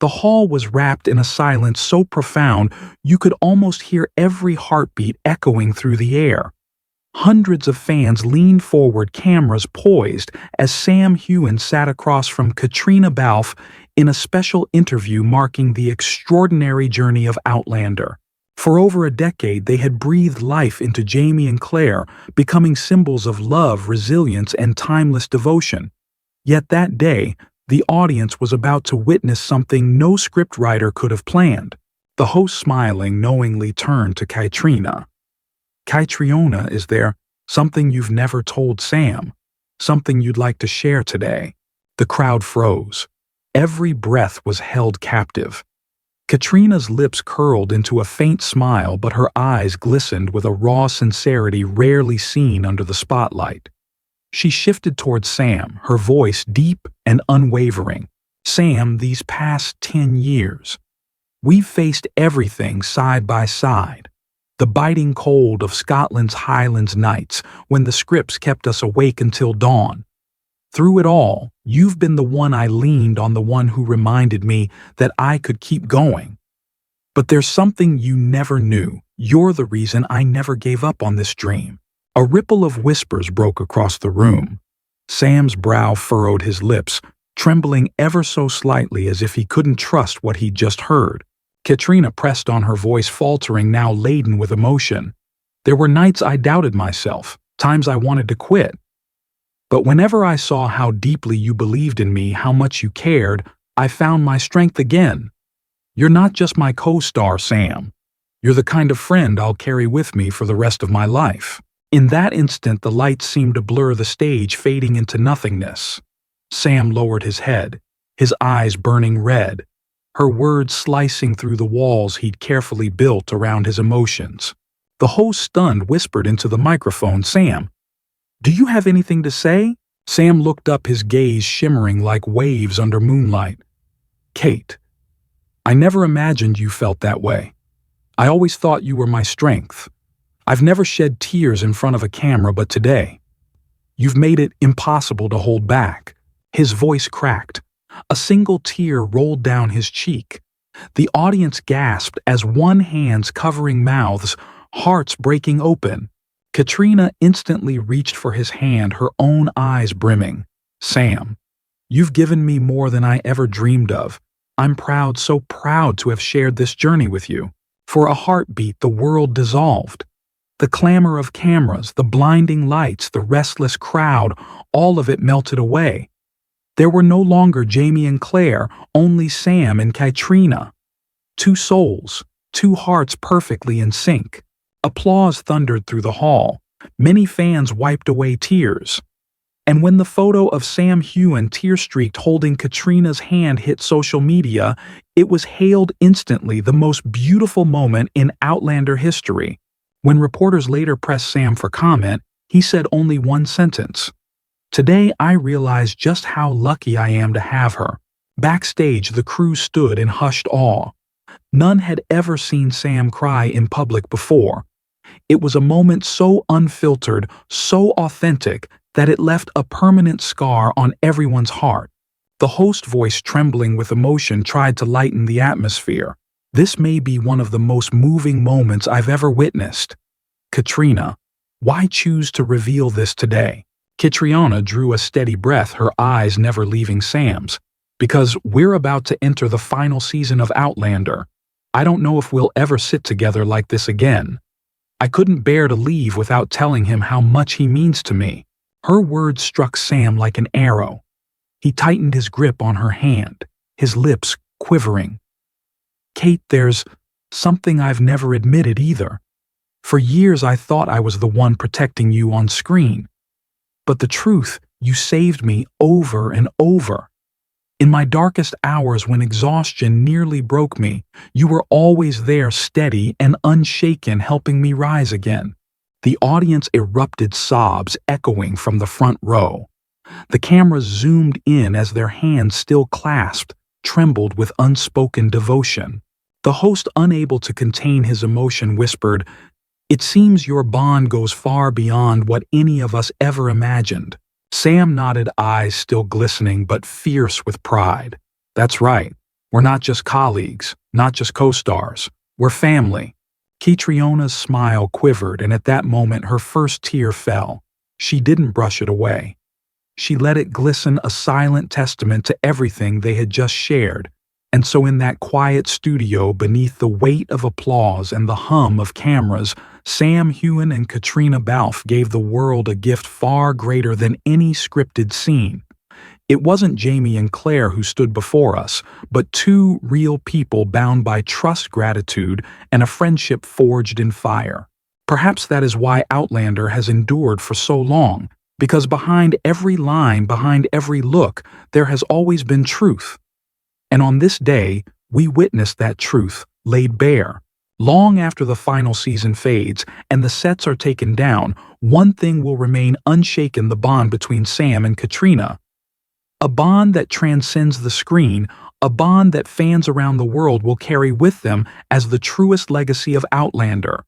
The hall was wrapped in a silence so profound you could almost hear every heartbeat echoing through the air. Hundreds of fans leaned forward, cameras poised, as Sam Heughan sat across from Caitriona Balfe in a special interview marking the extraordinary journey of Outlander. For over a decade, they had breathed life into Jamie and Claire, becoming symbols of love, resilience, and timeless devotion. Yet that day, the audience was about to witness something no scriptwriter could have planned. The host, smiling knowingly, turned to Caitriona. "Caitriona, is there something you've never told Sam? Something you'd like to share today?" The crowd froze. Every breath was held captive. Caitriona's lips curled into a faint smile, but her eyes glistened with a raw sincerity rarely seen under the spotlight. She shifted towards Sam, her voice deep and unwavering. "Sam, these past 10 years, we've faced everything side by side. The biting cold of Scotland's Highlands nights, when the scripts kept us awake until dawn. Through it all, you've been the one I leaned on, the one who reminded me that I could keep going. But there's something you never knew. You're the reason I never gave up on this dream." A ripple of whispers broke across the room. Sam's brow furrowed, his lips trembling ever so slightly as if he couldn't trust what he'd just heard. Caitriona pressed on, her voice faltering, now laden with emotion. "There were nights I doubted myself, times I wanted to quit. But whenever I saw how deeply you believed in me, how much you cared, I found my strength again. You're not just my co-star, Sam. You're the kind of friend I'll carry with me for the rest of my life." In that instant, the lights seemed to blur the stage, fading into nothingness. Sam lowered his head, his eyes burning red, her words slicing through the walls he'd carefully built around his emotions. The host, stunned, whispered into the microphone, "Sam, do you have anything to say?" Sam looked up, his gaze shimmering like waves under moonlight. "Kate, I never imagined you felt that way. I always thought you were my strength. I've never shed tears in front of a camera, but today, you've made it impossible to hold back." His voice cracked. A single tear rolled down his cheek. The audience gasped as one hand's covering mouths, hearts breaking open. Caitriona instantly reached for his hand, her own eyes brimming. "Sam, you've given me more than I ever dreamed of. I'm proud, so proud to have shared this journey with you." For a heartbeat, the world dissolved. The clamor of cameras, the blinding lights, the restless crowd, all of it melted away. There were no longer Jamie and Claire, only Sam and Caitriona. Two souls, two hearts perfectly in sync. Applause thundered through the hall. Many fans wiped away tears. And when the photo of Sam Heughan, tear-streaked, holding Caitriona's hand, hit social media, it was hailed instantly the most beautiful moment in Outlander history. When reporters later pressed Sam for comment, he said only one sentence: "Today I realize just how lucky I am to have her." Backstage, the crew stood in hushed awe. None had ever seen Sam cry in public before. It was a moment so unfiltered, so authentic, that it left a permanent scar on everyone's heart. The host, voice trembling with emotion, tried to lighten the atmosphere. "This may be one of the most moving moments I've ever witnessed. Caitriona, why choose to reveal this today?" Caitriona drew a steady breath, her eyes never leaving Sam's. "Because we're about to enter the final season of Outlander. I don't know if we'll ever sit together like this again. I couldn't bear to leave without telling him how much he means to me." Her words struck Sam like an arrow. He tightened his grip on her hand, his lips quivering. "Kate, there's something I've never admitted either. For years I thought I was the one protecting you on screen. But the truth, you saved me over and over. In my darkest hours, when exhaustion nearly broke me, you were always there, steady and unshaken, helping me rise again." The audience erupted, sobs echoing from the front row. The cameras zoomed in as their hands, still clasped, trembled with unspoken devotion. The host, unable to contain his emotion, whispered, "It seems your bond goes far beyond what any of us ever imagined." Sam nodded, eyes still glistening but fierce with pride. "That's right. We're not just colleagues, not just co-stars. We're family." Caitriona's smile quivered, and at that moment her first tear fell. She didn't brush it away. She let it glisten, a silent testament to everything they had just shared. And so in that quiet studio, beneath the weight of applause and the hum of cameras, Sam Heughan and Caitriona Balfe gave the world a gift far greater than any scripted scene. It wasn't Jamie and Claire who stood before us, but two real people bound by trust, gratitude, and a friendship forged in fire. Perhaps that is why Outlander has endured for so long, because behind every line, behind every look, there has always been truth. And on this day, we witnessed that truth laid bare. Long after the final season fades and the sets are taken down, one thing will remain unshaken: the bond between Sam and Caitriona. A bond that transcends the screen, a bond that fans around the world will carry with them as the truest legacy of Outlander.